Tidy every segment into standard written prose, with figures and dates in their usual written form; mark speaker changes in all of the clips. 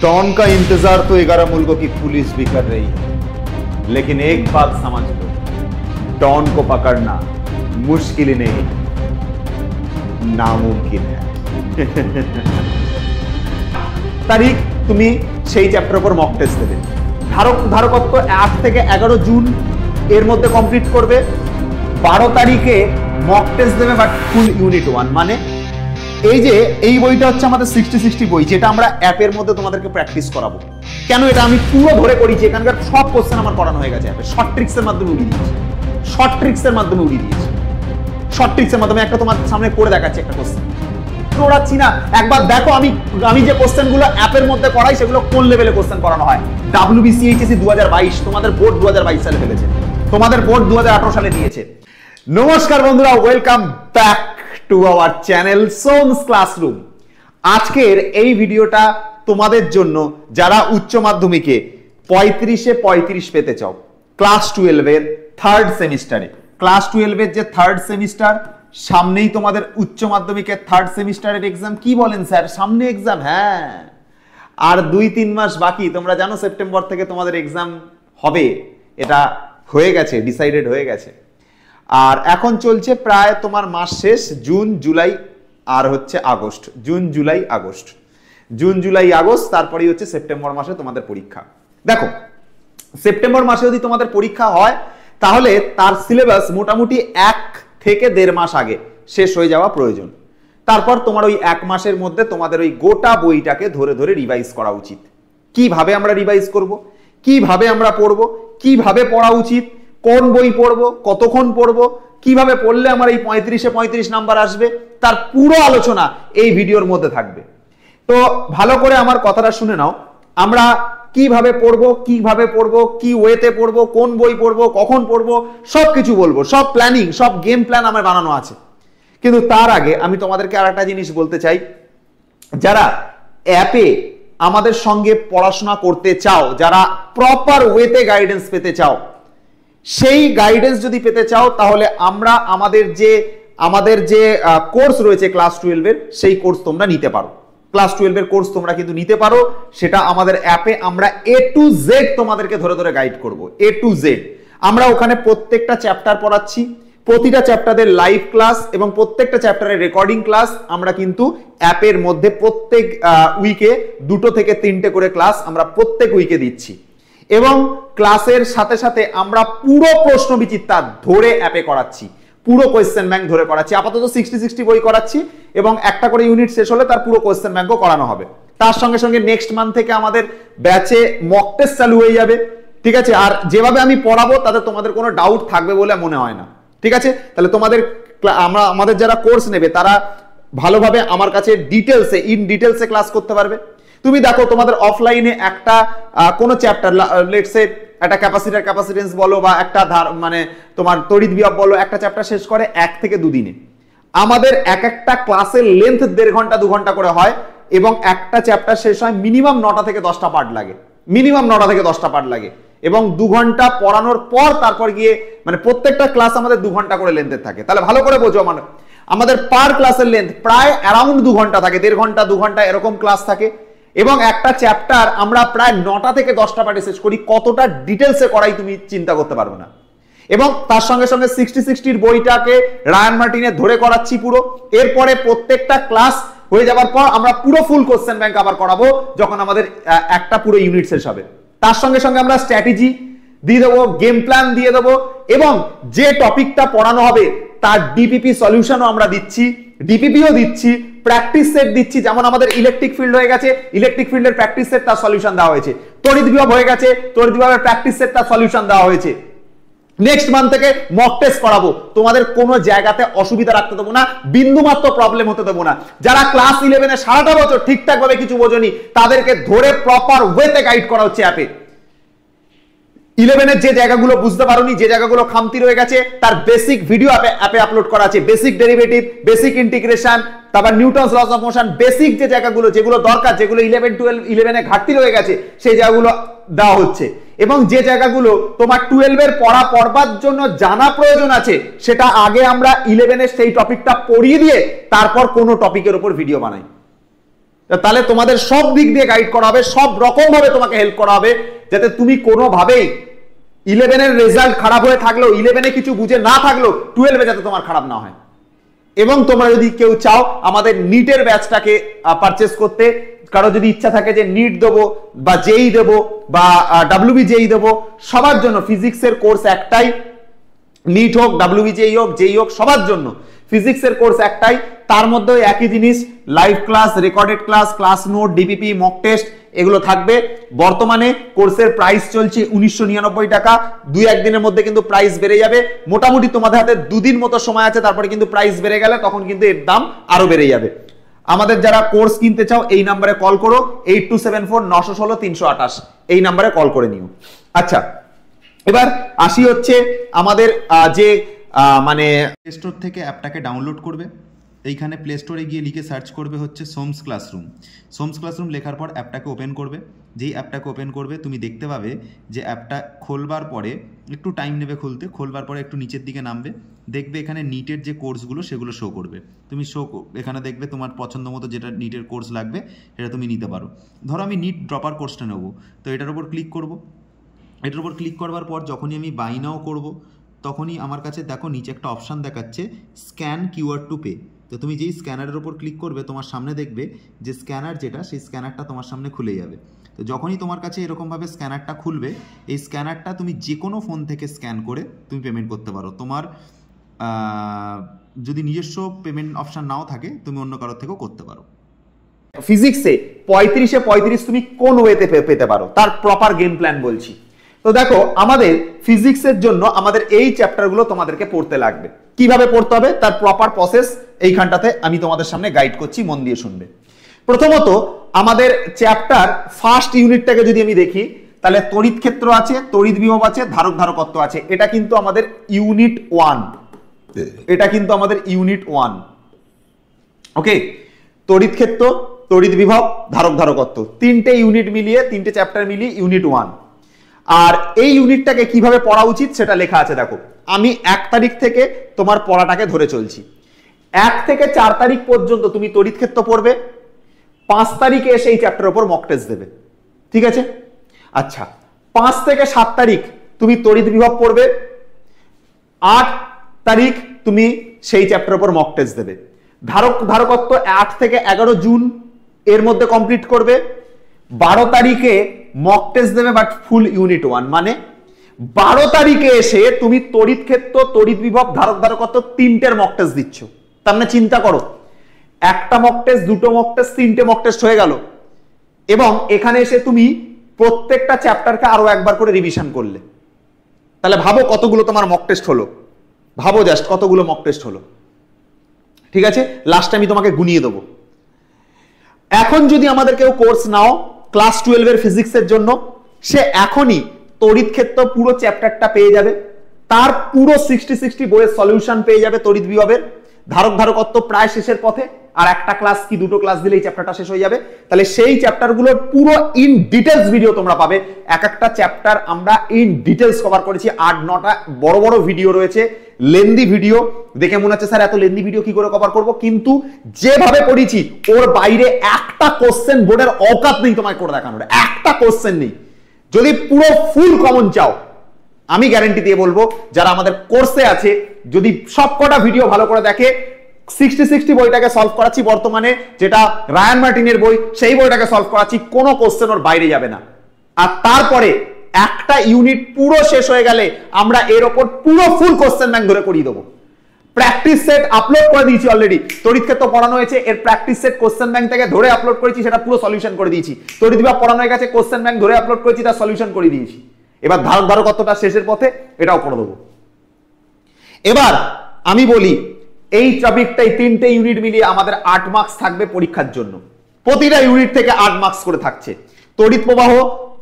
Speaker 1: Don का इंतजार तो 11 मुल्कों की पुलिस भी कर रही है, लेकिन एक बात समझ लो, डॉन को पकड़ना मुश्किल ही नहीं, नामुमकिन है। তারিখ তুমি সেই চ্যাপ্টার উপর মক টেস্ট দেবে। ধারকত্ব 8 থেকে 11 জুন এর মধ্যে কমপ্লিট করবে। 12 তারিখে মক টেস্ট দেবে, বাট ফুল ইউনিট 1। মানে এই যে এই বইটা হচ্ছে আমাদের 60-60 বই, যেটা আমরা অ্যাপের মধ্যে তোমাদেরকে প্র্যাকটিস করাবো। কেন এটা আমি পুরো ধরে করিছি, এখানকার সব কোশ্চেন আমার পড়ানো হয়ে গেছে অ্যাপে, শর্ট ট্রিক্সের মাধ্যমে উড়িয়ে দিয়েছি। শর্ট ট্রিক্সের মাধ্যমে উড়িয়ে দিয়েছি। শর্ট ট্রিক্সের মাধ্যমে একটা তোমার সামনে করে দেখাচ্ছি একটা কোশ্চেন। পড়াচ্ছি না, একবার দেখো আমি যে কোশ্চেনগুলো অ্যাপের মধ্যে করাই সেগুলো কোন লেভেলে কোশ্চেন করানো হয়। WBCHSC 2022, তোমাদের বোর্ড 2022 সালে ফেলেছে, তোমাদের বোর্ড 2018 সালে দিয়েছে। নমস্কার বন্ধুরা, welcome back to our channel সোমস classroom. আজকের এই ভিডিওটা তোমাদের জন্য যারা উচ্চ মাধ্যমিকে 35-এ 35 পেতে চাও, ক্লাস 12 এর থার্ড সেমিস্টারে। ক্লাস 12 এর যে থার্ড সেমিস্টার, সামনেই তোমাদের উচ্চ মাধ্যমিকের থার্ড সেমিস্টারের এক্সাম। কি বলেন স্যার, সামনে এক্সাম? হ্যাঁ, আর 2-3 মাস বাকি। তোমরা জানো সেপ্টেম্বর থেকে তোমাদের এক্সাম হবে, এটা হয়ে গেছে, ডিসাইডেড হয়ে গেছে। আর এখন চলছে প্রায় তোমার মাস শেষ, জুন জুলাই আর হচ্ছে আগস্ট। জুন জুলাই আগস্ট, তারপরেই হচ্ছে সেপ্টেম্বর মাসে তোমাদের পরীক্ষা। দেখো, সেপ্টেম্বর মাসে যদি তোমাদের পরীক্ষা হয় তাহলে তার সিলেবাস মোটামুটি 1 থেকে 1.5 মাস আগে শেষ হয়ে যাওয়া প্রয়োজন। তারপর তোমার ওই 1 মাসের মধ্যে তোমাদের ওই গোটা বইটাকে ধরে ধরে রিভাইজ করা উচিত। কিভাবে আমরা রিভাইজ করব, কিভাবে আমরা পড়বো, কিভাবে পড়া উচিত, কোন বই পড়বো, কতক্ষণ পড়বো, কিভাবে পড়লে আমার এই 35-এ 35 নাম্বার আসবে, তার পুরো আলোচনা এই ভিডিওর মধ্যে থাকবে। তো ভালো করে আমার কথাটা শুনে নাও। আমরা কিভাবে পড়বো, কি ওয়েতে পড়বো, কোন বই পড়বো, কখন পড়বো, সবকিছু বলবো। সব প্ল্যানিং, সব গেম প্ল্যান আমার বানানো আছে। কিন্তু তার আগে আমি তোমাদেরকে আরেকটা জিনিস বলতে চাই, যারা অ্যাপে আমাদের সঙ্গে পড়াশোনা করতে চাও, যারা প্রপার ওয়েতে গাইডেন্স পেতে চাও, সেই গাইডেন্স যদি পেতে চাও তাহলে আমরা আমাদের যে কোর্স রয়েছে ক্লাস 12 এর, সেই কোর্স তোমরা নিতে পারো। ক্লাস 12 এর কোর্স তোমরা কিন্তু নিতে পারো। সেটা আমাদের অ্যাপে আমরা A to Z তোমাদেরকে ধরে ধরে গাইড করব। A to Z আমরা ওখানে প্রত্যেকটা চ্যাপ্টার পড়াচ্ছি, প্রতিটা চ্যাপ্টারের লাইভ ক্লাস এবং প্রত্যেকটা চ্যাপ্টারের রেকর্ডিং ক্লাস আমরা কিন্তু অ্যাপের মধ্যে প্রত্যেক উইকে 2 থেকে 3টে করে ক্লাস আমরা প্রত্যেক উইকে দিচ্ছি। এবং ক্লাসের সাথে সাথে আমরা পুরো প্রশ্ন বিচিত্রা ধরে অ্যাপে করাচ্ছি, পুরো কোয়েশ্চেন ব্যাংক ধরে করাচ্ছি। আপাতত 60-60 বই করাচ্ছি এবং একটা করে ইউনিট শেষ হলে তার পুরো কোয়েশ্চেন ব্যাংকও করানো হবে। তার সঙ্গে সঙ্গে নেক্সট মান্থ থেকে আমাদের ব্যাচে মক টেস্ট চালু হয়ে যাবে, ঠিক আছে? আর যেভাবে আমি পড়াবো তাতে তোমাদের কোনো ডাউট থাকবে বলে মনে হয় না, ঠিক আছে? তাহলে আমাদের যারা কোর্স নেবে তারা ভালোভাবে আমার কাছে ইন ডিটেলসে ক্লাস করতে পারবে। তুমি দেখো, তোমাদের অফলাইনে একটা কোনো চ্যাপ্টার, লেটস সে একটা ক্যাপাসিটেন্স বলো বা একটা মানে তোমার তড়িৎ বিভব বলো, একটা চ্যাপ্টার শেষ করে 1 থেকে 2 দিনে। আমাদের একটা ক্লাসের লেন্থ 1.5 ঘন্টা 2 ঘন্টা করে হয় এবং একটা চ্যাপ্টার শেষ হয় মিনিমাম 9টা থেকে 10টা পার্ট লাগে। এবং 2 ঘন্টা পড়ানোর পর তারপর গিয়ে মানে প্রত্যেকটা ক্লাস আমাদের 2 ঘন্টা করে লেন্থের থাকে। তাহলে ভালো করে বোঝো, আমাদের পার ক্লাসের লেন্থ প্রায় অ্যারাউন্ড 2 ঘন্টা থাকে, 1.5 ঘন্টা 2 ঘন্টা এরকম ক্লাস থাকে। এবং একটা চ্যাপ্টার আমরা প্রায় 9টা থেকে 10টা পার্টে শেষ করি। কতটা ডিটেলসে করাই তুমি চিন্তা করতে পারবে না। এবং তার সঙ্গে সঙ্গে 60-60 বইটাকে রায়ান মার্টিনের ধরে করাচ্ছি পুরো। এরপরে প্রত্যেকটা ক্লাস হয়ে যাবার পর আমরা পুরো ফুল কোশ্চেন ব্যাংক আবার করাবো যখন আমাদের একটা পুরো ইউনিট শেষ হবে। তার সঙ্গে সঙ্গে আমরা স্ট্র্যাটেজি দিয়ে দেবো, গেম প্ল্যান দিয়ে দেবো এবং যে টপিকটা পড়ানো হবে তার ডিপিপি সলিউশনও আমরা দিচ্ছি, ডিপিপিও দিচ্ছি, প্র্যাকটিস সেট দিচ্ছি। যেমন আমাদের ইলেকট্রিক ফিল্ড হয়ে গেছে, ইলেকট্রিক ফিল্ডের প্র্যাকটিস সেট তার সলিউশন দেওয়া হয়েছে। তড়িৎ বিভব হয়ে গেছে, তড়িৎ বিভবের প্র্যাকটিস সেট তার সলিউশন দেওয়া হয়েছে। নেক্সট মান্থ থেকে মক টেস্ট করাবো, তোমাদের কোনো জায়গাতে অসুবিধা রাখতে দেবো না, বিন্দুমাত্র প্রবলেম হতে দেবো না। যারা ক্লাস 11-এ সারাটা বছর ঠিকঠাক ভাবে কিছু বোঝনি তাদেরকে ধরে প্রপার ওয়েতে গাইড করা হচ্ছে অ্যাপে। 11-এর যে জায়গাগুলো বুঝতে পারোনি, যে জায়গাগুলো খামতি রয়ে গেছে, তার বেসিক ভিডিও অ্যাপে আপলোড করা আছে। বেসিক ডেরিভেটিভ, বেসিক ইন্টিগ্রেশন, তারপর Newton's loss of motion, basic যে জায়গাগুলো যেগুলো দরকার, যেগুলো 11-12-11-এ ঘাটতি রয়ে গেছে সেই জায়গাগুলো দেওয়া হচ্ছে। এবং যে জায়গাগুলো তোমার 12-এর পড়বার জন্য জানা প্রয়োজন আছে সেটা আগে আমরা 11-এর সেই টপিকটা পড়িয়ে দিয়ে তারপর কোনো টপিকের উপর ভিডিও বানাই। তাহলে তোমাদের সব দিক দিয়ে গাইড করা হবে, সব রকম ভাবে তোমাকে হেল্প করা হবে, যাতে তুমি কোনোভাবেই 11 এর রেজাল্ট খারাপ হয়ে থাকলেও, 11 কিছু বুঝে না থাকলেও 12 যাতে তোমার খারাপ না হয়। এবং তোমরা যদি কেউ চাও আমাদের নিটের ব্যাচটাকে পারচেস করতে, কারো যদি ইচ্ছা থাকে যে নিট দেবো বা জেই দেবো বা ডাব্লিউবি জেই দেবো, সবার জন্য ফিজিক্সের কোর্স একটাই, নিট হোক ডাব্লিউবি জেই হোক জেই হোক সবার জন্য ফিজিক্সের কোর্স একটাই। তার মধ্যে একই জিনিস, live class, recorded class, class note, DPP, mock test এগুলো থাকবে। বর্তমানে কোর্সের প্রাইস চলছে 1999 টাকা। 2-1 দিনের মধ্যে কিন্তু প্রাইস বেড়ে যাবে। মোটামুটি তোমাদের হাতে 2 দিন মতো সময় আছে, তারপরে কিন্তু প্রাইস বেড়ে গেলে তখন কিন্তু এর দাম আরো বেড়ে যাবে। আমাদের যারা কোর্স কিনতে চাও এই নাম্বারে কল করো, 8274-916-328 এই নাম্বারে কল করে নিও। আচ্ছা, এবার আসি হচ্ছে আমাদের যে মানে প্লে স্টোর থেকে অ্যাপটাকে ডাউনলোড করবে। এইখানে প্লে স্টোরে গিয়ে লিখে সার্চ করবে হচ্ছে সোমস ক্লাসরুম। সোমস ক্লাসরুম লেখার পর অ্যাপটাকে ওপেন করবে। যেই অ্যাপটাকে ওপেন করবে তুমি দেখতে পাবে যে অ্যাপটা খোলবার পরে একটু টাইম নেবে খুলতে, খোলবার পরে একটু নিচের দিকে নামবে, দেখবে এখানে নিটের যে কোর্সগুলো সেগুলো শো করবে। তুমি এখানে দেখবে তোমার পছন্দ মতো যেটা নিটের কোর্স লাগবে সেটা তুমি নিতে পারো। ধরো আমি নিট ড্রপার কোর্সটা নেবো, তো এটার উপর ক্লিক করব। এটার উপর ক্লিক করবার পর যখনই আমি বাই নাও করব, তখনই আমার কাছে দেখো নিচে একটা অপশান দেখাচ্ছে স্ক্যান কিউআর টু পে। তো তুমি যেই স্ক্যানারের উপর ক্লিক করবে তোমার সামনে দেখবে যে স্ক্যানার যেটা, সেই স্ক্যানারটা তোমার সামনে খুলে যাবে। তো যখনই তোমার কাছে এরকমভাবে স্ক্যানারটা খুলবে, এই স্ক্যানারটা তুমি যে কোনো ফোন থেকে স্ক্যান করে তুমি পেমেন্ট করতে পারো। তোমার যদি নিজস্ব পেমেন্ট অপশান নাও থাকে তুমি অন্য কারোর থেকেও করতে পারো। ফিজিক্সে 35-এ তুমি কোন ওয়েতে পেতে পারো তার প্রপার গেম প্ল্যান বলছি। তো দেখো আমাদের ফিজিক্সের জন্য আমাদের এই চ্যাপ্টারগুলো তোমাদেরকে পড়তে লাগবে। কিভাবে পড়তে হবে তার প্রপার প্রসেস এইখানটাতে আমি তোমাদের সামনে গাইড করছি, মন দিয়ে শুনবে। প্রথমত আমাদের চ্যাপ্টার ফার্স্ট ইউনিটটাকে যদি আমি দেখি, তাহলে তড়িৎ ক্ষেত্র আছে, তড়িৎ বিভব আছে, ধারক ধারকত্ব আছে। এটা কিন্তু আমাদের ইউনিট 1, এটা কিন্তু আমাদের ইউনিট 1। ওকে, তড়িৎ ক্ষেত্র, তড়িৎ বিভব, ধারক ধারকত্ব, 3টে ইউনিট মিলিয়ে, 3টে চ্যাপ্টার মিলিয়ে ইউনিট 1। আর এই ইউনিটটাকে কিভাবে পড়া উচিত সেটা লেখা আছে দেখো। আমি 1 তারিখ থেকে তোমার পড়াটাকে ধরে চলছি। 1 থেকে 4 তারিখ পর্যন্ত তুমি তড়িৎ ক্ষেত্র পড়বে, 5 তারিখে এসে এই চ্যাপ্টারের উপর মক টেস্ট দেবে, ঠিক আছে? আচ্ছা, 5 থেকে 7 তারিখ তুমি তড়িৎ বিভব পড়বে, 8 তারিখ তুমি সেই চ্যাপ্টারের উপর মক টেস্ট দেবে। ধারকত্ব 8 থেকে 11 জুন এর মধ্যে কমপ্লিট করবে। 12 তারিখে মক টেস্ট দেবে, বাট ফুল ইউনিট 1। মানে 12 তারিখে এসে তুমি তড়িৎ ক্ষেত্র, তড়িৎ বিভব, ধারক ধারকত্ব 3টের মক টেস্ট দিচ্ছ। তার মানে চিন্তা করো, একটা মক টেস্ট, 2টো মক টেস্ট, 3টে মক টেস্ট হয়ে গেল। এবং এখানে এসে তুমি প্রত্যেকটা চ্যাপ্টারকে আরো একবার করে রিভিশন করলে। তাহলে ভাবো কতগুলো তোমার মক টেস্ট হলো, ভাবো জাস্ট কতগুলো মক টেস্ট হলো। ঠিক আছে, লাস্টে আমি তোমাকে গুনিয়ে দেবো। এখন যদি আমাদের কেউ কোর্স নাও ক্লাস 12 এর ফিজিক্সের জন্য, সে এখনই তড়িৎ ক্ষেত্র পুরো চ্যাপ্টারটা পেয়ে যাবে, তার পুরো 60 বইয়ের সলিউশন পেয়ে যাবে তড়িৎ বিভবের। ধারক ধারকত্ব প্রায় শেষের পথে, আর একটা ক্লাস কি 2টো ক্লাস দিলে এই চ্যাপ্টারটা শেষ হয়ে যাবে। তাহলে সেই চ্যাপ্টারগুলোর পুরো ইন ডিটেলস ভিডিও তোমরা পাবে। এক একটা চ্যাপ্টার আমরা ইন ডিটেলস কভার করেছি, 8-9টা বড় বড় ভিডিও রয়েছে, লেন্দি ভিডিও। দেখে মনে হচ্ছে স্যার এত লেন্দি ভিডিও কি করে কভার করব, কিন্তু যেভাবে পড়েছি ওর বাইরে একটা কোশ্চেন বোর্ডের অকাত নেই তোমায় করে দেখানোর, একটা কোশ্চেন নেই। যদি পুরো ফুল কমন চাও, আমি গ্যারান্টি দিয়ে বলবো যারা আমাদের কোর্সে আছে, যদি সবকটা ভিডিও ভালো করে দেখে, 60 বইটাকে সলভ করাচ্ছি বর্তমানে, যেটা রায়ান মার্টিনের বই, সেই বইটাকে সলভ করাচ্ছি, কোনো কোশ্চেন ওর বাইরে যাবে না। আর তারপরে একটা ইউনিট পুরো শেষ হয়ে গেলে আমরা এর ওপর পুরো ফুল কোশ্চেন ব্যাংক ধরে করিয়ে দেবো। প্র্যাকটিস সেট আপলোড করে দিয়েছি অলরেডি, তড়িৎ ক্ষেত্র পড়ানো হয়েছে, এর প্র্যাকটিস সেট কোশ্চেন ব্যাংক থেকে ধরে আপলোড করেছি, সেটা পুরো সলিউশন করে দিয়েছি। তড়িৎ বিভব পড়ানো হয়ে গেছে, কোশ্চেন ব্যাংক ধরে আপলোড করেছি, তার সলিউশন করে দিয়েছি। এবার ধারক ধারকত্বটা শেষের পথে, এটাও করে দেবো। এবার আমি বলি এই টপিকটাই 3টে ইউনিট মিলিয়ে আমাদের 8 মার্কস থাকবে পরীক্ষার জন্য। প্রতিটা ইউনিট থেকে 8 মার্কস করে থাকছে। তড়িৎ প্রবাহ,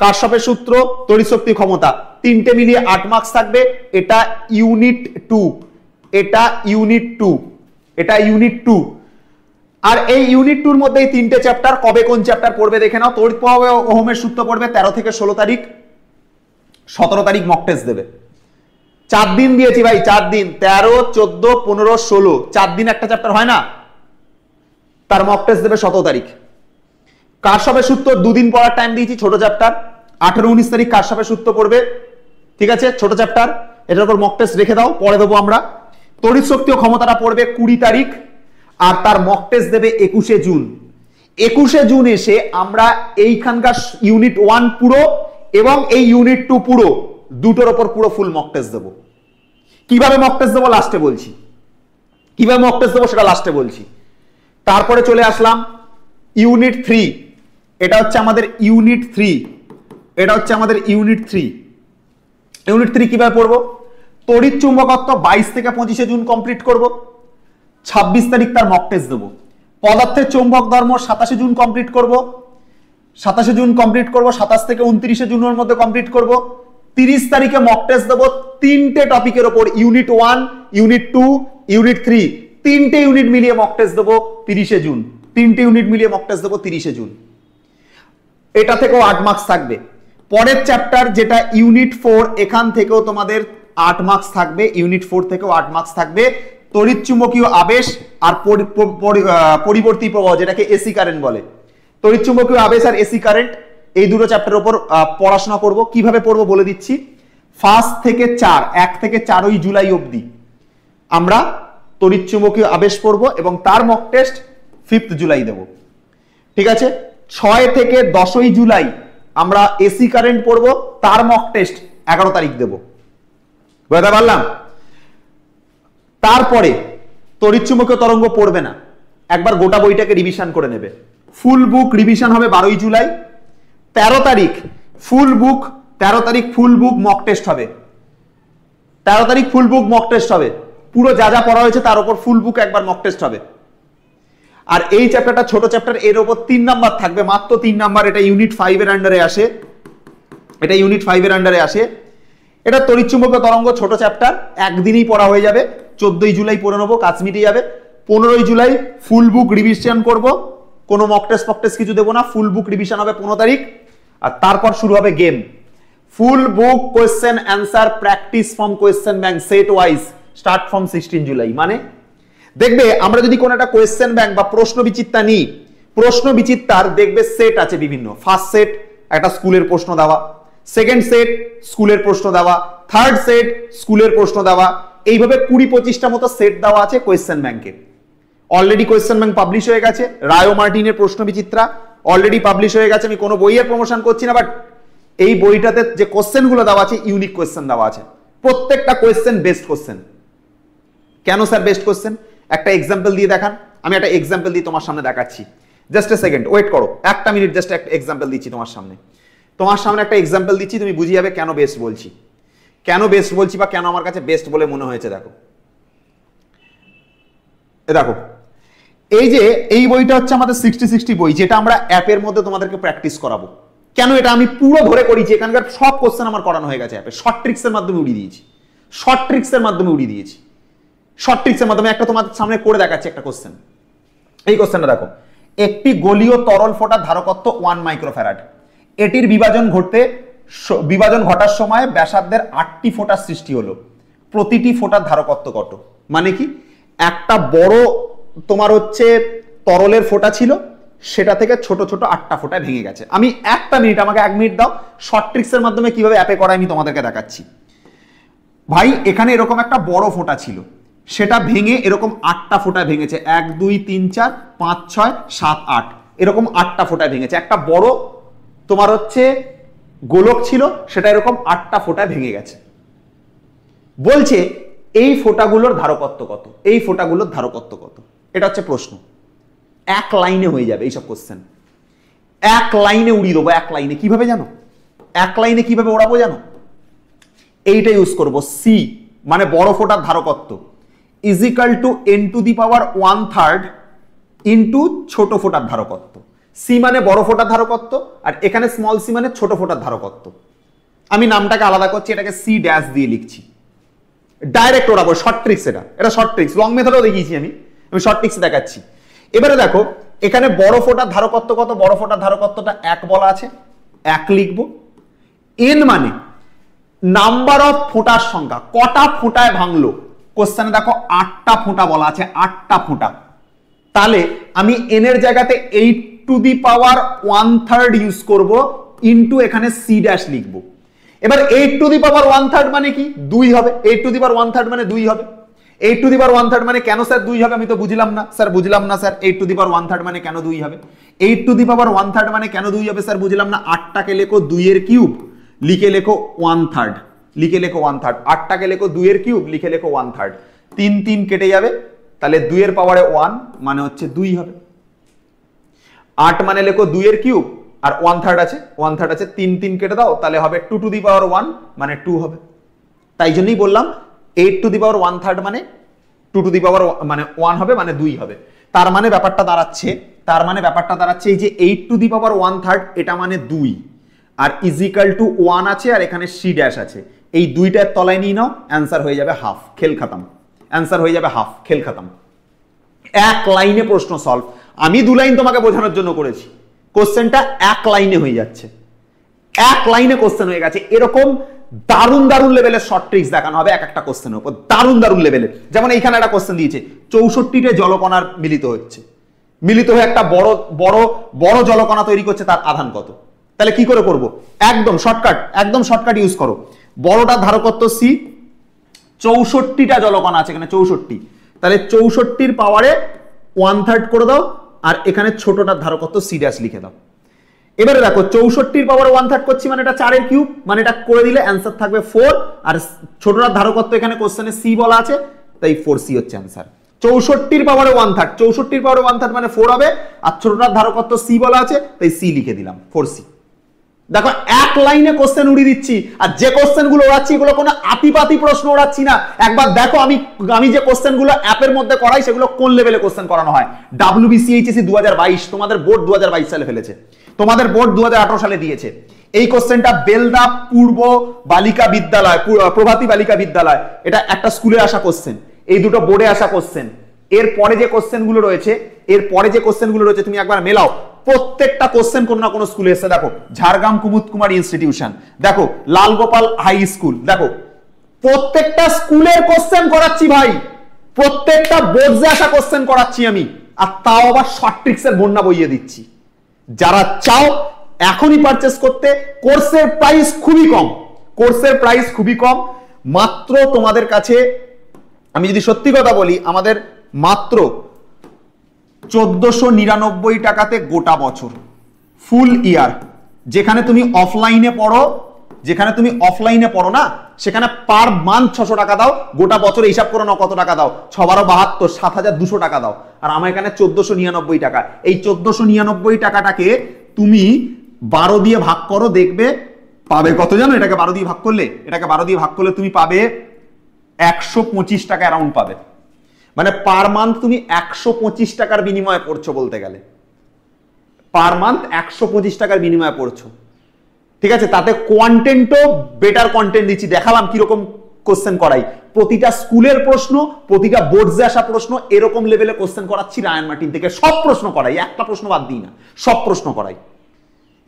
Speaker 1: কারশফের সূত্র, তড়িৎ শক্তি ক্ষমতা, 3টে মিলিয়ে 8 মার্কস থাকবে। এটা ইউনিট 2, এটা ইউনিট 2, এটা ইউনিট 2। আর এই ইউনিট 2 এর মধ্যে এই 3টে চ্যাপ্টার, কবে কোন চ্যাপ্টার পড়বে দেখে নাও। তড়িৎ প্রবাহ ওহমের সূত্র পড়বে 13 থেকে 16 তারিখ, 17 তারিখ মক টেস্ট দেবে। 4 দিন দিয়েছি ভাই, 4 দিন, 13, 14, 15, 16, 4 দিন একটা চ্যাপ্টার হয় না, তার মক টেস্ট দেবে 17 তারিখ। কারশফের সূত্র দুদিন পড়ার টাইম দিয়েছি, ছোট চ্যাপ্টার 18-19 তারিখ কারশফের সূত্র পড়বে, ঠিক আছে, ছোট চ্যাপ্টার, এটার উপর মক টেস্ট রেখে দাও, পরে দেবো আমরা। তড়িৎ শক্তি ও ক্ষমতাটা পড়বে 20 তারিখ, আর তার মক টেস্ট দেবে 21শে জুন। 21শে জুন এসে আমরা এইখানকার ইউনিট 1 পুরো এবং এই ইউনিট 2 পুরো দুটোর উপর পুরো ফুল মক টেস্ট দেবো। কিভাবে মক টেস্ট দেবো লাস্টে বলছি, কিভাবে মক টেস্ট দেবো সেটা লাস্টে বলছি। তারপরে চলে আসলাম ইউনিট 3, এটা হচ্ছে আমাদের ইউনিট 3, এটা হচ্ছে আমাদের ইউনিট 3। ইউনিট 3 কিভাবে পড়বো? তড়িৎ চুম্বকত্ব 22 থেকে 25শে জুন কমপ্লিট করব, 26 তারিখ তার মক টেস্ট দেবো। পদার্থের চৌম্বক ধর্ম 27শে জুন কমপ্লিট করব, 27শে জুন কমপ্লিট করব, 27 থেকে 29শে জুনের মধ্যে কমপ্লিট করব। 30 তারিখে মক টেস্ট দেবো তিনটে টপিকের উপর, ইউনিট 1, ইউনিট 2, ইউনিট 3, তিনটে ইউনিট মিলিয়ে মক টেস্ট দেবো 30শে জুন, তিনটে ইউনিট মিলিয়ে মক টেস্ট দেবো 30শে জুন। এটা থেকেও 8 মার্কস থাকবে। পরের চ্যাপ্টার যেটা ইউনিট 4, এখান থেকেও তোমাদের 8 মার্কস থাকবে, ইউনিট 4 থেকেও 8 মার্কস থাকবে। তড়িৎ চুম্বকীয় আবেশ আর পরিবর্তী প্রবাহ, যেটাকে এসি কারেন্ট বলে। তড়িৎ চুম্বকীয় আবেশ আর এসি কারেন্ট, এই দুটো চ্যাপ্টারের উপর পড়াশোনা করব। কিভাবে পড়বো বলে দিচ্ছি। 1 থেকে 4 জুলাই অবধি আমরা তড়িৎ চুম্বকীয় আবেশ পড়বো এবং তার মক টেস্ট 5 জুলাই দেব, ঠিক আছে। 6 থেকে 10 জুলাই আমরা এসি কারেন্ট পড়বো, তার মক টেস্ট 11 তারিখ দেব, বুঝতে পারলাম। তারপরে তড়িৎ চুম্বকীয় তরঙ্গ পড়বে না, একবার গোটা বইটাকে রিভিশন করে নেবে। ফুল বুক রিভিশন হবে 12 জুলাই। 13 তারিখ ফুল বুক, 13 তারিখ ফুল বুক মক টেস্ট হবে, 13 তারিখ ফুল বুক মক টেস্ট হবে, পুরো যা যা পড়া হয়েছে তার উপর ফুল বুক একবার মক টেস্ট হবে। আর এই চ্যাপ্টারটা ছোট চ্যাপ্টার, এর উপর 3 নাম্বার থাকবে, মাত্র 3 নাম্বার। এটা ইউনিট 5 এর আন্ডারে আসে, এটা ইউনিট 5 এর আন্ডারে আসে। এটা তড়িৎ চুম্বকীয় তরঙ্গ ছোট চ্যাপ্টার, একদিনই পড়া হয়ে যাবে। 14 জুলাই পড়ে নেবো, কাজ মিটে যাবে। 15 জুলাই ফুল বুক রিভিশন করব, কোনো মক টেস্ট কিছু দেবো না, ফুল বুক রিভিশন হবে 15 তারিখ। আর তারপর শুরু হবে game, full book question answer practice from question bank set wise, start from 16 July. মানে দেখবে আমরা যদি কোনো একটা কোয়েশ্চেন ব্যাংক বা প্রশ্ন বিচিত্রা নিই, প্রশ্ন বিচিত্রার দেখবে সেট আছে বিভিন্ন। ফার্স্ট সেট একটা স্কুলের প্রশ্ন দেওয়া, সেকেন্ড সেট স্কুলের প্রশ্ন দেওয়া, থার্ড সেট স্কুলের প্রশ্ন দেওয়া, এইভাবে 20-25টা মতো সেট দেওয়া আছে কোয়েশ্চেন ব্যাংকে। অলরেডি কোয়েশ্চেন ব্যাংক পাবলিশ হয়ে গেছে, রায় ও মার্টিনের প্রশ্ন বিচিত্রা অলরেডি পাবলিশ হয়ে গেছে। আমি কোনো বইয়ের প্রমোশন করছি না, বাট এই বইটাতে যে কোশ্চেনগুলো দেওয়া আছে ইউনিক কোয়েশ্চেন দেওয়া আছে, প্রত্যেকটা কোয়েশ্চেন বেস্ট কোয়েশ্চেন। কেন স্যার বেস্ট কোয়েশ্চেন? একটা এক্সাম্পল দিয়ে দেখান। আমি একটা এক্সাম্পল দিয়ে তোমার সামনে দেখাচ্ছি, জাস্ট এ সেকেন্ড ওয়েট করো, একটা মিনিট, জাস্ট একটা এক্সাম্পল দিচ্ছি তোমার সামনে। তোমার সামনে একটা এক্সাম্পল দিচ্ছি, তুমি বুঝে যাবে কেন বেস্ট বলছি, কেন বেস্ট বলছি বা কেন আমার কাছে বেস্ট বলে মনে হয়েছে। দেখো দেখো, এই যে এই বইটা হচ্ছে আমাদের 60-60 বই, যেটা আমরা অ্যাপের মধ্যে তোমাদেরকে প্র্যাকটিস করাবো। কেন এটা আমি পুরো ধরে করিছি, এখানকার সব কোশ্চেন আমার করানো হয়ে গেছে অ্যাপে, শর্ট ট্রিক্সের মাধ্যমে উড়িয়ে দিয়েছি, শর্ট ট্রিক্সের মাধ্যমে উড়িয়ে দিয়েছি, শর্ট ট্রিক্সের মাধ্যমে। একটা তোমাদের সামনে করে দেখাচ্ছি একটা কোশ্চেন। এই কোশ্চেনটা দেখো, একটি গলীয় তরল ফোঁটার ধারকত্ব 1 মাইক্রোফ্যারাড, এটির বিভাজন ঘটার সময় ব্যাসার্ধের 8টি ফোঁটার সৃষ্টি হলো, প্রতিটি ফোঁটার ধারকত্ব কত? মানে কি, একটা বড় তোমার হচ্ছে তরলের ফোঁটা ছিল, সেটা থেকে ছোট ছোট 8টা ফোঁটায় ভেঙে গেছে। আমি একটা মিনিট, আমাকে 1 মিনিট দাও, শর্ট ট্রিক্সের মাধ্যমে কিভাবে অ্যাপে করা আমি তোমাদেরকে দেখাচ্ছি। ভাই এখানে এরকম একটা বড় ফোঁটা ছিল, সেটা ভেঙে এরকম 8টা ফোঁটায় ভেঙেছে, 1 2 3 4 5 6 7 8, এরকম 8টা ফোঁটায় ভেঙেছে। একটা বড় তোমার হচ্ছে গোলক ছিল, সেটা এরকম 8টা ফোঁটায় ভেঙে গেছে। বলছে এই ফোঁটাগুলোর ধারকত্ব কত, এই ফোঁটাগুলোর ধারকত্ব কত, এটা হচ্ছে প্রশ্ন। এক লাইনে হয়ে যাবে এইসব কোশ্চেন, এক লাইনে উড়িয়ে দেবো, এক লাইনে। কিভাবে জানো, এক লাইনে কিভাবে ওড়াবো জানো? এইটা ইউজ করব, সি মানে বড় ফোঁটার ধারকত্ব is equal to n⁻1/3 into ছোট ফোঁটার ধারকত্ব। সি মানে বড় ফোঁটার ধারকত্ব, আর এখানে স্মল সি মানে ছোট ফোঁটার ধারকত্ব। আমি নামটাকে আলাদা করছি, এটাকে সি ড্যাশ দিয়ে লিখছি, ডাইরেক্ট ওড়াবো। শর্ট ট্রিক্স, এটা শর্ট ট্রিক্স, লং মেথডও দেখিয়েছি আমি শর্ট ট্রিক্স দেখাচ্ছি। এবারে দেখো এখানে বড় ফোঁটার ধারকত্ব কত, বড় ফোঁটার ধারকত্বটা 1 বলা আছে, 1 লিখবো। এন মানে নাম্বার অফ ফোঁটার সংখ্যা, কটা ফোঁটায় ভাঙলো। কোশ্চেনে দেখো 8টা ফোঁটা বলা আছে, 8টা ফোঁটা। তাহলে আমি এন এর জায়গাতে 8 টু দি পাওয়ার 1/3 ইউজ করব ইনটু এখানে সি ড্যাশ লিখব। এবার 8 টু দি পাওয়ার 1/3 মানে কি 2 হবে, 8 টু দি পাওয়ার 1/3 মানে 2 হবে। 8 টু দি পাওয়ার 1/3 মানে কেন স্যার 2 হবে, আমি তো বুঝলাম না স্যার, বুঝলাম না স্যার 8 টু দি পাওয়ার 1/3 মানে কেন 2 হবে, 8 টু দি পাওয়ার 1/3 মানে কেন 2 হবে স্যার বুঝলাম না। 8টাকে লেখো 2 এর কিউব, লিখে লেখো 1/3, লিখে লেখো 1/3, 8টাকে লেখো 2 এর কিউব, লিখে লেখো 1/3, 3 3 কেটে যাবে, তাহলে 2 এর পাওয়ারে 1 মানে হচ্ছে 2 হবে। 8 মানে লেখো 2 এর কিউব আর 1/3 আছে, 1/3 আছে, 3 3 কেটে দাও, তাহলে হবে 2 টু দি পাওয়ার 1 মানে 2 হবে। তাই জন্যই বললাম 8 টু দি পাওয়ার 1/3 মানে 2 টু দি পাওয়ার মানে 1 হবে মানে 2 হবে। তার মানে ব্যাপারটা দাঁড়াচ্ছে এই যে 8 টু দি পাওয়ার 1/3 এটা মানে 2 আর ইজিক্যাল টু 1 আছে আর এখানে সি ড্যাশ আছে, এই দুইটার তলায় নিয়ে নাও, অ্যান্সার হয়ে যাবে হাফ, খেল খতম, অ্যান্সার হয়ে যাবে হাফ, খেল খতম। এক লাইনে প্রশ্ন সলভ। আমি 2 লাইন তোমাকে বোঝানোর জন্য করেছি, কোশ্চেনটা এক লাইনে হয়ে যাচ্ছে, এক লাইনে কোশ্চেন হয়ে গেছে। এরকম দারুণ দারুণ লেভেলের শর্ট ট্রিক্স দেখানো হবে এক একটা কোশ্চেনের উপর, দারুণ দারুণ লেভেলের। যেমন এইখানে একটা কোশ্চেন দিয়েছে 64টে জলকণার মিলিত হচ্ছে, মিলিত হয়ে একটা বড় বড় বড় জলকণা তৈরি করছে, তার আধান কত? তাহলে কি করে করব? একদম শর্টকাট ইউজ করো। বড়টার ধারকত্ব সি, 64টা জলকণা আছে এখানে 64, তাহলে 64র পাওয়ারে 1/3 করে দাও আর এখানে ছোটটার ধারকত্ব সি ড্যাশ লিখে দাও। এবারে দেখো 64র পাওয়ারে 1/3 করছি মানে এটা 4 এর কিউব, মানে এটা করে দিলে অ্যান্সার থাকবে 4 আর ছোটটার ধারকত্ব এখানে কোশ্চেনে সি বলা আছে, তাই 4c হচ্ছে অ্যান্সার। 64র পাওয়ারে 1/3, 64র পাওয়ারে 1/3 মানে 4 হবে আর ছোটটার ধারকত্ব সি বলা আছে, তাই সি লিখে দিলাম 4c। দেখো এক লাইনে কোশ্চেন উড়িয়ে দিচ্ছি, আর যে কোশ্চেনগুলো ওড়াচ্ছি এগুলো কোনো আতিপাতি প্রশ্ন ওড়াচ্ছি না। একবার দেখো আমি যে কোশ্চেনগুলো অ্যাপের মধ্যে করাই সেগুলো কোন লেভেলে কোশ্চেন করানো হয়। WBCHSC 2022, তোমাদের বোর্ড 2022 সালে ফেলেছে, তোমাদের বোর্ড 2018 সালে দিয়েছে। এই কোশ্চেনটা বেলদা পূর্ব বালিকা বিদ্যালয়, প্রভাতী বালিকা বিদ্যালয়, এটা একটা স্কুলে আসা কোশ্চেন, এই দুটো বোর্ডে আসা কোশ্চেন। এরপরে যে কোশ্চেনগুলো রয়েছে তুমি একবার মেলাও, প্রত্যেকটা কোশ্চেন কোন না কোন স্কুলে এসে। দেখো ঝাড়গ্রাম কুমুদ কুমার ইনস্টিটিউশন, দেখো লালগোপাল হাই স্কুল, দেখো প্রত্যেকটা স্কুলের কোশ্চেন করাচ্ছি ভাই, প্রত্যেকটা বোর্ডে আসা কোশ্চেন করাচ্ছি আমি, আর তাও আবার শর্ট ট্রিক্সের বন্যা বইয়ে দিচ্ছি। যারা চাও এখনই পারচেজ করতে, কোর্সের প্রাইস খুবই কম, মাত্র তোমাদের কাছে আমি যদি সত্যি কথা বলি, আমাদের মাত্র 1499 টাকাতে গোটা বছর, ফুল ইয়ার। যেখানে তুমি অফলাইনে পড়ো না, সেখানে পার মান্থ 600 টাকা দাও, গোটা বছর হিসাব করো না কত টাকা দাও, 6/72 7200 টাকা দাও, আর আমার এখানে 1499 টাকা। এই 1499 টাকাটাকে তুমি 12 দিয়ে ভাগ করো, দেখবে পাবে কত জানো? এটাকে 12 দিয়ে ভাগ করলে তুমি পাবে 125 টাকা অ্যারাউন্ড পাবে। মানে পার মান্থ তুমি 125 টাকার বিনিময়ে পড়ছো, বলতে গেলে পার মান্থ 125 টাকার বিনিময়ে পড়ছো, ঠিক আছে? তাতে কন্টেন্টও বেটার কন্টেন্ট দিচ্ছি, দেখালাম কিরকম কোশ্চেন করাই, প্রতিটা স্কুলের প্রশ্ন, প্রতিটা বোর্ডে আসা প্রশ্ন, এরকম লেভেলে কোশ্চেন করাচ্ছি। রায়ান মার্টিন থেকে সব প্রশ্ন করাই, একটা প্রশ্ন বাদ দিই না, সব প্রশ্ন করাই,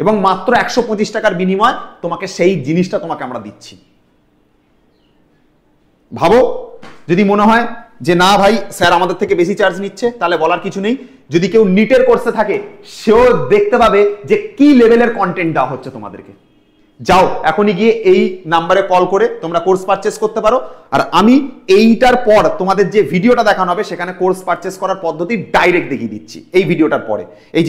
Speaker 1: এবং মাত্র 125 টাকার বিনিময়ে তোমাকে সেই জিনিসটা তোমাকে আমরা দিচ্ছি। ভাবো, যদি মনে হয় যে না ভাই স্যার আমাদের থেকে বেশি চার্জ নিচ্ছে, তাহলে বলার কিছু নেই। যদি কেউ নিটের কোর্সে থাকে, সেও দেখতে পাবে যে কি লেভেলের কন্টেন্ট দেওয়া হচ্ছে তোমাদেরকে। যাও এখনই গিয়ে এই নাম্বারে কল করে তোমরা কোর্স পারচেস করতে পারো। আর আমি এইটার পর তোমাদের যে ভিডিওটা দেখানো হবে, সেখানে কোর্স পারচেস করার পদ্ধতি ডাইরেক্ট দেখিয়ে দিচ্ছি এই ভিডিওটার পরে। এই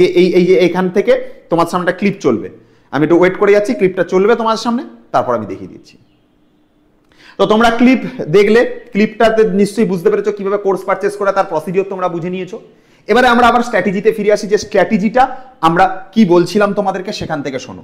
Speaker 1: যে এখান থেকে তোমার সামনে একটা ক্লিপ চলবে, আমি একটু ওয়েট করে যাচ্ছি, ক্লিপটা চলবে তোমার সামনে, তারপর আমি দেখিয়ে দিচ্ছি। তো তোমরা ক্লিপ দেখলে, ক্লিপটাতে নিশ্চয়ই বুঝতে পেরেছো কিভাবে কোর্স পারচেস করে, তার প্রসিডিওর তোমরা বুঝে নিয়েছো। এবারে আমরা আবার স্ট্র্যাটেজিতে ফিরে আসি, যে স্ট্র্যাটেজিটা আমরা কি বলছিলাম তোমাদেরকে, সেখান থেকে শোনো।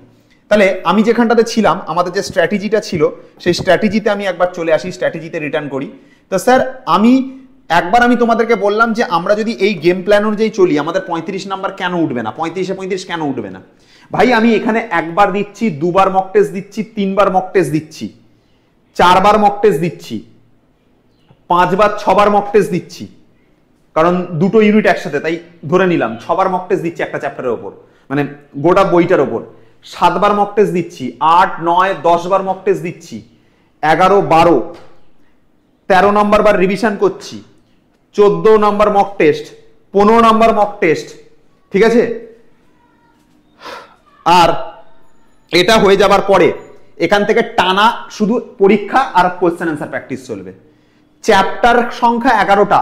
Speaker 1: তাহলে আমি যেখানটাতে ছিলাম, আমাদের যে স্ট্র্যাটেজিটা ছিল, সেই স্ট্র্যাটেজিতে আমি একবার চলে আসি, স্ট্র্যাটেজিতে রিটার্ন করি। তো স্যার আমি তোমাদেরকে বললাম যে আমরা যদি এই গেম প্ল্যান অনুযায়ী চলি, আমাদের 35 নাম্বার কেন উঠবে না, 35 কেন উঠবে না? ভাই আমি এখানে একবার দিচ্ছি, দুবার মক টেস্ট দিচ্ছি, 3বার মক টেস্ট দিচ্ছি, 4বার মক টেস্ট দিচ্ছি, 5বার 6বার মক টেস্ট দিচ্ছি, কারণ দুটো ইউনিট একসাথে, তাই ধরে নিলাম 6বার মক টেস্ট দিচ্ছি একটা চ্যাপ্টারের ওপর, মানে গোটা বইটার ওপর। 7বার মক টেস্ট দিচ্ছি, 8, 9, 10বার মক টেস্ট দিচ্ছি, 11, 12, 13 নম্বর বার রিভিশন করছি, 14 নম্বর মক টেস্ট, 15 নম্বর মক টেস্ট, ঠিক আছে? আর এটা হয়ে যাবার পরে এখান থেকে টানা শুধু পরীক্ষা আর কোয়েশ্চেন অ্যান্সার প্র্যাকটিস চলবে। চ্যাপ্টার সংখ্যা 11টা,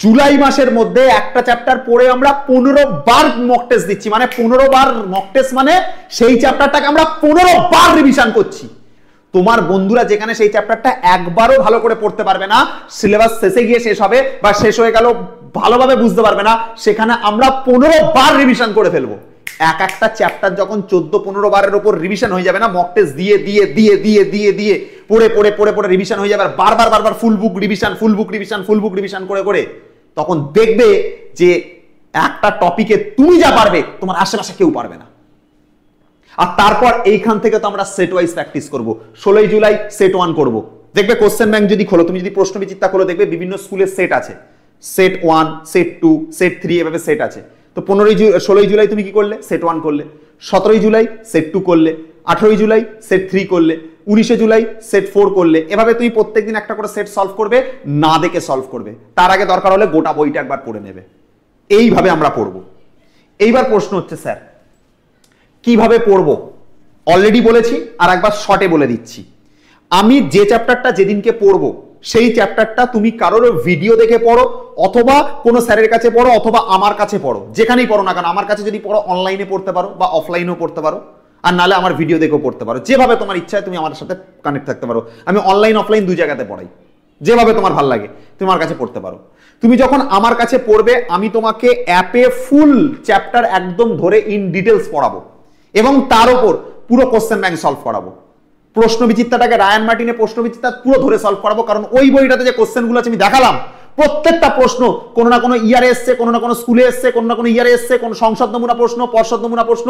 Speaker 1: জুলাই মাসের মধ্যে একটা চ্যাপ্টার পড়ে আমরা 15 বার মক টেস্ট দিচ্ছি। মানে 15 বার মক টেস্ট মানে সেই চ্যাপ্টারটাকে আমরা 15 বার রিভিশন করছি। তোমার বন্ধুরা যেখানে সেই চ্যাপ্টারটা একবারও ভালো করে পড়তে পারবে না, সিলেবাস শেষে গিয়ে শেষ হবে বা শেষ হয়ে গেল ভালোভাবে বুঝতে পারবে না, সেখানে আমরা 15 বার রিভিশন করে ফেলবো। একটা চ্যাপ্টার যখন 14-15 বারের উপর রিভিশন হয়ে যাবে না, মক টেস্ট দিয়ে দিয়ে দিয়ে দিয়ে দিয়ে দিয়ে পড়ে পড়ে পড়ে পড়ে রিভিশন হয়ে যাবে, আর বারবার বারবার ফুল বুক রিভিশন ফুল বুক রিভিশন ফুল বুক রিভিশন করে করে, তখন দেখবে যে একটা টপিকে তুমি যা পারবে তোমার আশেপাশে কেউ পারবে না। আর তারপর এইখান থেকে তো আমরা সেট ওয়াইজ প্র্যাকটিস করব। 16 জুলাই সেট 1 করব। দেখবে কোশ্চেন ব্যাংক যদি খোলো, তুমি যদি প্রশ্ন বিচিত্রা খোলো, দেখবে বিভিন্ন স্কুলের সেট আছে, সেট 1, সেট 2, সেট 3 এভাবে সেট আছে। তো 16 জুলাই তুমি কি করলে? সেট 1 করলে। 17 জুলাই সেট 2 করলে। 18 জুলাই সেট 3 করলে। 19 জুলাই সেট 4 করলে। এভাবে তুমি প্রত্যেকদিন একটা করে সেট সলভ করবে, না দেখে সলভ করবে। তার আগে দরকার হলে গোটা বইটা একবার পড়ে নেবে। এইভাবে আমরা পড়ব। এইবার প্রশ্ন হচ্ছে স্যার কিভাবে পড়বো? অলরেডি বলেছি, আর একবার শর্টে বলে দিচ্ছি। আমি যে চ্যাপ্টারটা যেদিনকে পড়বো সেই চ্যাপ্টারটা তুমি কারোর ভিডিও দেখে পড়ো, অথবা কোনো স্যারের কাছে পড়ো, অথবা আমার কাছে পড়ো, যেখানেই পড়ো না কেন। আমার কাছে যদি পড়ো অনলাইনে পড়তে পারো বা অফলাইনেও পড়তে পারো, আর নালে আমার ভিডিও দেখেও পড়তে পারো। যেভাবে তোমার ইচ্ছা হয় তুমি আমার সাথে কানেক্ট থাকতে পারো। আমি অনলাইন অফলাইন দুই জায়গাতে পড়াই, যেভাবে তোমার ভালো লাগে তুমি আমার কাছে পড়তে পারো। তুমি যখন আমার কাছে পড়বে আমি তোমাকে অ্যাপে ফুল চ্যাপ্টার একদম ধরে ইন ডিটেলস পড়াবো, এবং তার উপর পুরো কোশ্চেন ব্যাংক সলভ করাবো। প্রশ্ন বিচিত্রাটাকে রায়ান মার্টিনের প্রশ্ন বিচিত্রা পুরো ধরে সলভ করাবো, কারণ ওই বইটাতে যে কোশ্চেনগুলো আছে আমি দেখালাম, প্রত্যেকটা প্রশ্ন কোনো না কোনো ইয়ারে এসছে, কোনো না কোনো স্কুলে এসছে, কোনো না কোনো ইয়ারে এসছে, কোনো সংসদ নমুনা প্রশ্ন, পর্ষদ নমুনা প্রশ্ন,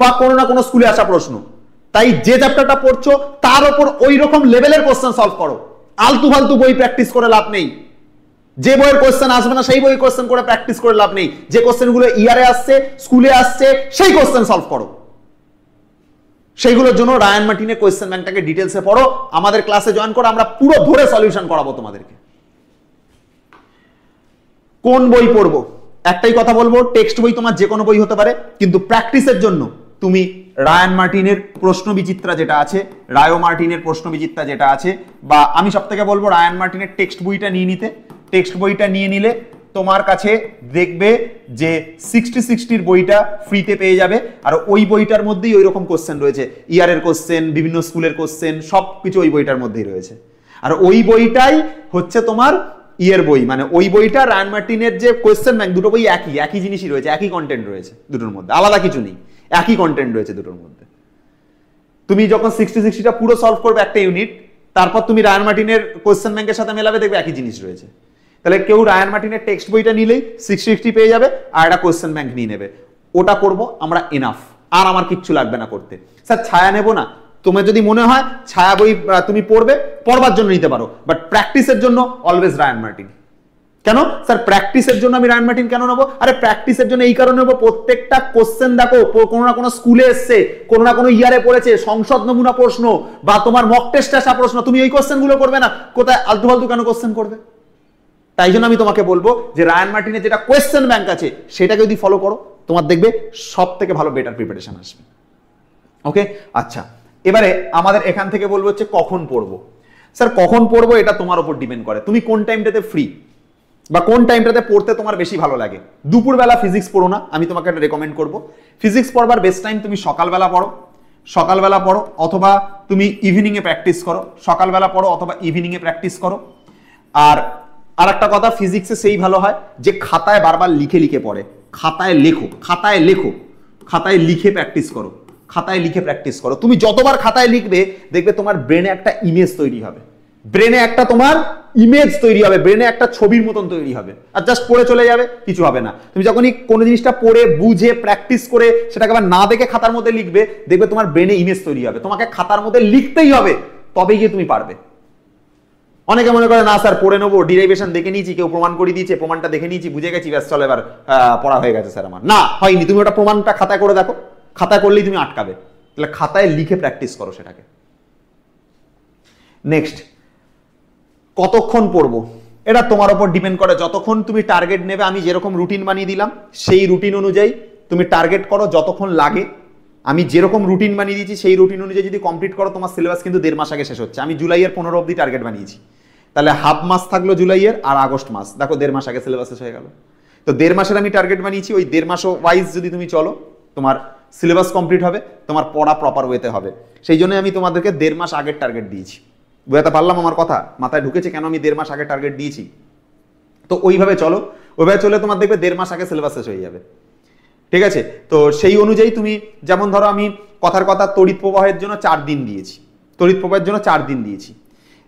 Speaker 1: বা কোনো না কোনো স্কুলে আসা প্রশ্ন। তাই যে চ্যাপ্টারটা পড়ছো তার উপর ওই রকম লেভেলের কোশ্চেন সলভ করো। আলতু ফালতু বই প্র্যাকটিস করে লাভ নেই। যে বইয়ের কোশ্চেন আসবে না সেই বইয়ের কোশ্চেন করে প্র্যাকটিস করে লাভ নেই। যে কোশ্চেনগুলো ইয়ারে আসছে, স্কুলে আসছে, সেই কোশ্চেন সলভ করো। সেইগুলোর জন্য রায়ান মার্টিনের কোয়েশ্চেন ব্যাংকটাকে ডিটেলসে পড়ো, আমাদের ক্লাসে জয়েন করো, আমরা পুরো ধরে সলিউশন করাবো তোমাদেরকে। কোন বই পড়বো? একটাই কথা বলবো, টেক্সট বই তোমার যে কোনো বই হতে পারে, কিন্তু প্র্যাকটিসের জন্য তুমি রায়ান মার্টিনের প্রশ্ন বিচিত্রা যেটা আছে, রায়ো মার্টিনের প্রশ্ন বিচিত্রা যেটা আছে, বা আমি সব থেকে বলবো রায়ান মার্টিনের টেক্সট বইটা নিয়ে নিতে। টেক্সট বইটা নিয়ে নিলে তোমার কাছে দেখবে যে 60-60 বইটা ফ্রিতে পেয়ে যাবে, আর ওই বইটার মধ্যেই ওই রকম কোশ্চেন রয়েছে, ইয়ারের কোশ্চেন, বিভিন্ন স্কুলের কোশ্চেন, সব কিছু ওই বইটার মধ্যেই রয়েছে। আর ওই বইটাই হচ্ছে তোমার ইয়ের বই, মানে ওই বইটা রায়ান মার্টিনের যে কোশ্চেন ব্যাংক, দুটো বই একই জিনিসই রয়েছে, একই কন্টেন্ট রয়েছে দুটোর মধ্যে, আলাদা কিছু নেই, একই কন্টেন্ট রয়েছে দুটোর মধ্যে। তুমি যখন 60-60টা পুরো সলভ করবে একটা ইউনিট, তারপর তুমি রায়ান মার্টিনের কোশ্চেন ব্যাংকের সাথে মেলাবে, দেখবে একই জিনিস রয়েছে। তাহলে কেউ রায়ান মার্টিনের টেক্সট বইটা নিলেই 60-60 পেয়ে যাবে, আর একটা কোশ্চেন ব্যাংক নিয়ে নেবে। ওটা করব আমরা, এনাফ। আর আমার কিচ্ছু লাগবে না করতে। স্যার ছায়া নেব না, তোমার যদি মনে হয় ছায়া বই তুমি পড়বে, পড়বার জন্য নিতে পারো, বাট প্র্যাকটিসের জন্য অলওয়েজ রায়ান মার্টিন। কেন স্যার প্র্যাকটিসের জন্য আমি রায়ান মার্টিন কেন নেবো? আরে প্র্যাকটিসের জন্য এই কারণে নেবো, প্রত্যেকটা কোশ্চেন দেখো কোনো না কোনো স্কুলে এসছে, কোনো না কোনো ইয়ারে পড়েছে, সংসদ নমুনা প্রশ্ন বা তোমার মক টেস্টে আসা প্রশ্ন, তুমি এই কোশ্চেনগুলো করবে না, কোথায় আলতু ফালতু কেন কোশ্চেন করবে? তাই জন্য আমি তোমাকে বলবো যে রায়ান মার্টিনের যেটা কোয়েশ্চেন ব্যাংক আছে সেটাকে যদি ফলো করো, তোমার দেখবে সব থেকে ভালো বেটার প্রিপারেশন আসবে। ওকে, আচ্ছা এবারে আমাদের এখান থেকে বলবো হচ্ছে কখন পড়বো। স্যার কখন পড়বো এটা তোমার উপর ডিপেন্ড করে, তুমি কোন টাইমটাতে ফ্রি বা কোন টাইমটাতে পড়তে তোমার বেশি ভালো লাগে। দুপুরবেলা ফিজিক্স পড়ো না, আমি তোমাকে একটা রেকমেন্ড করবো। ফিজিক্স পড়বার বেস্ট টাইম তুমি সকালবেলা পড়ো, অথবা তুমি ইভিনিংয়ে প্র্যাকটিস করো। সকালবেলা পড়ো অথবা ইভিনিংয়ে প্র্যাকটিস করো। আর একটা কথা, ফিজিক্সে সেই ভালো হয় যে খাতায় বারবার লিখে লিখে পড়ে। খাতায় লিখে প্র্যাকটিস করো। তুমি যতবার খাতায় লিখবে দেখবে তোমার ব্রেনে একটা ইমেজ তৈরি হবে, ব্রেনে একটা ছবির মতন তৈরি হবে, আর জাস্ট পড়ে চলে যাবে, কিছু হবে না। তুমি যখনই কোনো জিনিসটা পড়ে বুঝে প্র্যাকটিস করে সেটাকে আবার না দেখে খাতার মধ্যে লিখবে, দেখবে তোমার ব্রেনে ইমেজ তৈরি হবে। তোমাকে খাতার মধ্যে লিখতেই হবে, তবেই গিয়ে তুমি পারবে। অনেকে মনে করে না স্যার পড়ে নেবো, ডিরাইভেশন দেখে নিয়েছি, কেউ প্রমাণ করে দিয়েছে, প্রমাণটা দেখে নিয়েছি, বুঝে গেছি, ব্যাস চলো এবার পড়া হয়ে গেছে স্যার আমার। না, হয়নি। তুমি ওটা প্রমাণটা খাতায় করে দেখো, খাতায় করলেই তুমি আটকাবে। তাহলে খাতায় লিখে প্র্যাকটিস করো সেটাকে। নেক্সট, কতক্ষণ পড়বো এটা তোমার উপর ডিপেন্ড করে। যতক্ষণ তুমি টার্গেট নেবে, আমি যেরকম রুটিন বানিয়ে দিলাম সেই রুটিন অনুযায়ী তুমি টার্গেট করো, যতক্ষণ লাগে আমি যেরকম রুটিন বানিয়ে দিয়েছি সেই রুটিন অনুযায়ী যদি কমপ্লিট করো তোমার সিলেবাস কিন্তু 1.5 মাস আগে শেষ হচ্ছে। আমি জুলাইয়ের 15 অবধি টার্গেট বানিয়েছি, তাহলে হাফ মাস থাকলো জুলাইয়ের আর আগস্ট মাস, দেখো 1.5 মাস আগে সিলেবাস শেষ হয়ে গেল। তো 1.5 মাসের আমি টার্গেট বানিয়েছি, ওই 1.5 মাস ওয়াইজ যদি তুমি চলো তোমার সিলেবাস কমপ্লিট হবে, তোমার পড়া প্রপার ওয়েতে হবে। সেই জন্য আমি তোমাদেরকে 1.5 মাস আগের টার্গেট দিয়েছি। বুঝতে পারলাম আমার কথা? মাথায় ঢুকেছে কেন আমি 1.5 মাস আগে টার্গেট দিয়েছি? তো ওইভাবে চলো, ওইভাবে চলে তোমার দেখবে 1.5 মাস আগে সিলেবাস শেষ হয়ে যাবে। ঠিক আছে? তো সেই অনুযায়ী তুমি যেমন ধরো আমি কথার কথা তড়িৎ প্রবাহের জন্য 4 দিন দিয়েছি, তড়িৎ প্রবাহের জন্য 4 দিন দিয়েছি,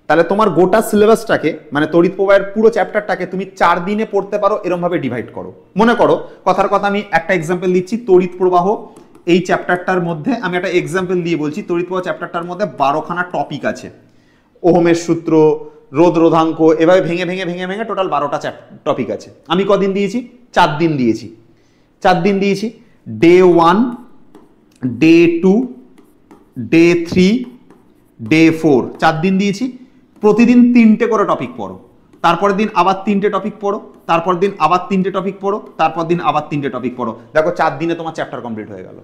Speaker 1: তাহলে তোমার গোটা সিলেবাসটাকে মানে তড়িৎ প্রবাহের পুরো চ্যাপ্টারটাকে তুমি 4 দিনে পড়তে পারো, এরকম ভাবে ডিভাইড করো। মনে করো কথার কথা আমি একটা এক্সাম্পল দিচ্ছি, তড়িৎ প্রবাহ এই চ্যাপ্টারটার মধ্যে আমি একটা এক্সাম্পল দিয়ে বলছি, তড়িৎ প্রবাহ চ্যাপ্টারটার মধ্যে 12খানা টপিক আছে, ওহমের সূত্র, রোধ রোধাঙ্ক, এভাবে ভেঙে ভেঙে ভেঙে ভেঙে টোটাল 12টা টপিক আছে। আমি কদিন দিয়েছি? 4 দিন দিয়েছি। 4 দিন দিয়েছি, ডে 1, ডে 2, ডে 3, ডে 4, 4 দিন দিয়েছি। প্রতিদিন 3টে করে টপিক পড়ো, তারপরের দিন আবার 3টে টপিক পড়ো, তারপর দিন আবার 3টে টপিক পড়ো, তারপর দিন আবার 3টে টপিক পড়ো। দেখো 4 দিনে তোমার চ্যাপ্টার কমপ্লিট হয়ে গেল।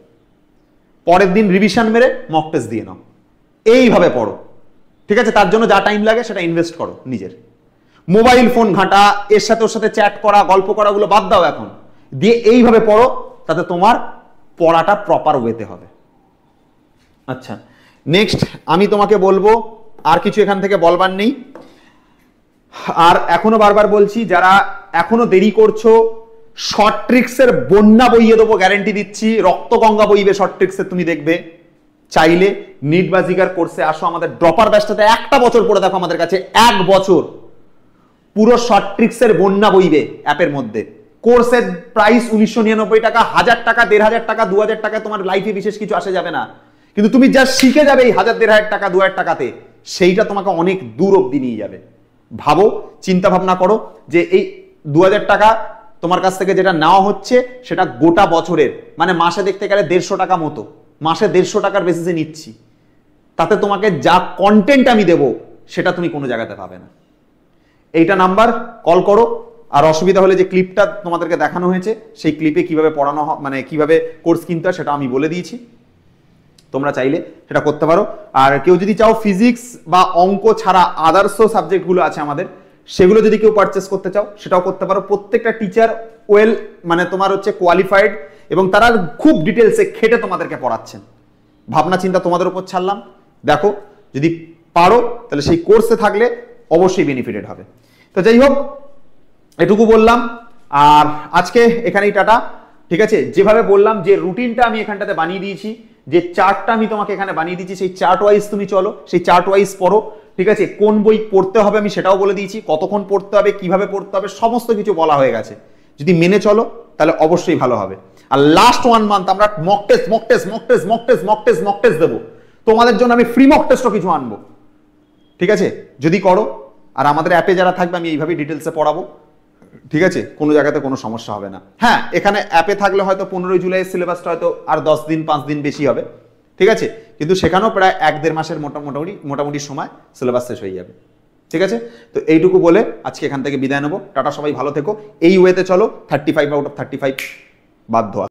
Speaker 1: পরের দিন রিভিশন মেরে মক টেস্ট দিয়ে নাও, এইভাবে পড়ো। ঠিক আছে? তার জন্য যা টাইম লাগে সেটা ইনভেস্ট করো নিজের। মোবাইল ফোন ঘাঁটা, এর সাথে ওর সাথে চ্যাট করা, গল্প করা, ওগুলো বাদ দাও এখন, দিয়ে এইভাবে পড়ো, তাতে তোমার পড়াটা প্রপার ওয়েতে হবে। আচ্ছা, নেক্সট আমি তোমাকে বলবো, আর কিছু এখান থেকে বলবার নেই। আর এখনো বারবার বলছি, যারা এখনো দেরি করছো, শর্ট ট্রিক্সের বন্যা বইয়ে দেবো, গ্যারেন্টি দিচ্ছি, রক্তগঙ্গা বইবে শর্ট ট্রিক্সের। তুমি দেখবে, চাইলে নিট বা জিগার কোর্সে আসো, আমাদের ড্রপার ব্যাচটাতে 1টা বছর পড়ে দেখো, আমাদের কাছে 1 বছর পুরো শর্ট ট্রিক্সের বন্যা বইবে অ্যাপের মধ্যে। কোর্সের প্রাইস 1999 টাকা, 1000 টাকা, 1500 টাকা, 2000 টাকা, তোমার লাইফে বিশেষ কিছু আসে যাবে না, কিন্তু তুমি যা শিখে যাবে এই 1000-1500 টাকা, 2000 টাকাতে, সেইটা তোমাকে অনেক দূর অব্দি নিয়ে যাবে। ভাবো, চিন্তা ভাবনা করো যে এই 2000 টাকা তোমার কাছ থেকে যেটা নেওয়া হচ্ছে সেটা গোটা বছরের, মানে মাসে দেখতে গেলে 150 টাকা মতো, মাসে 150 টাকার বেসিসে নিচ্ছি, তাতে তোমাকে যা কন্টেন্ট আমি দেবো সেটা তুমি কোনো জায়গাতে পাবে না। এইটা নাম্বার, কল করো। আর অসুবিধা হলে যে ক্লিপটা তোমাদেরকে দেখানো হয়েছে সেই ক্লিপে কিভাবে পড়ানো হয়, মানে কিভাবে কোর্স কিনতে হয় সেটা আমি বলে দিয়েছি, তোমরা চাইলে সেটা করতে পারো। আর কেউ যদি চাও ফিজিক্স বা অঙ্ক ছাড়া আদার্স সাবজেক্টগুলো আছে আমাদের, সেগুলো যদি কেউ পারচেস করতে চাও সেটাও করতে পারো। প্রত্যেকটা টিচার ওয়েল মানে তোমার হচ্ছে কোয়ালিফাইড, এবং তারা খুব ডিটেলসে খেটে তোমাদেরকে পড়াচ্ছেন। ভাবনা চিন্তা তোমাদের উপর ছাড়লাম, দেখো যদি পারো তাহলে সেই কোর্সে থাকলে অবশ্যই বেনিফিটেড হবে। তো যাই হোক, এটুকু বললাম, আর আজকে এখানেই টাটা। ঠিক আছে? যেভাবে বললাম যে রুটিনটা আমি এখানটাতে বানিয়ে দিয়েছি, যে চার্টটা আমি তোমাকে এখানে বানিয়ে দিয়েছি, সেই চার্ট ওয়াইজ তুমি চলো, সেই চার্ট ওয়াইজ পড়ো। ঠিক আছে? কোন বই পড়তে হবে আমি সেটাও বলে দিয়েছি, কতক্ষণ পড়তে হবে, কিভাবে পড়তে হবে, সমস্ত কিছু বলা হয়ে গেছে। যদি মেনে চলো তাহলে অবশ্যই ভালো হবে। আর লাস্ট 1 মান্থ আমরা মক টেস্ট দেবো তোমাদের জন্য। আমি ফ্রি মক টেস্টও কিছু আনবো। ঠিক আছে? যদি করো, আর আমাদের অ্যাপে যারা থাকবে আমি এইভাবেই ডিটেলসে পড়াবো। ঠিক আছে? কোনো জায়গাতে কোনো সমস্যা হবে না। হ্যাঁ, এখানে অ্যাপে থাকলে হয়তো 15 জুলাইয়ের সিলেবাসটা হয়তো আর 10 দিন 5 দিন বেশি হবে। ঠিক আছে? কিন্তু সেখানেও প্রায় 1-1.5 মাসের মোটামুটি সময় সিলেবাস শেষ হয়ে যাবে। ঠিক আছে? তো এইটুকু বলে আজকে এখান থেকে বিদায় নেবো। টাটা, সবাই ভালো থেকো। এই ওয়েতে চলো, 35 আউট অফ 35 বাধ্য।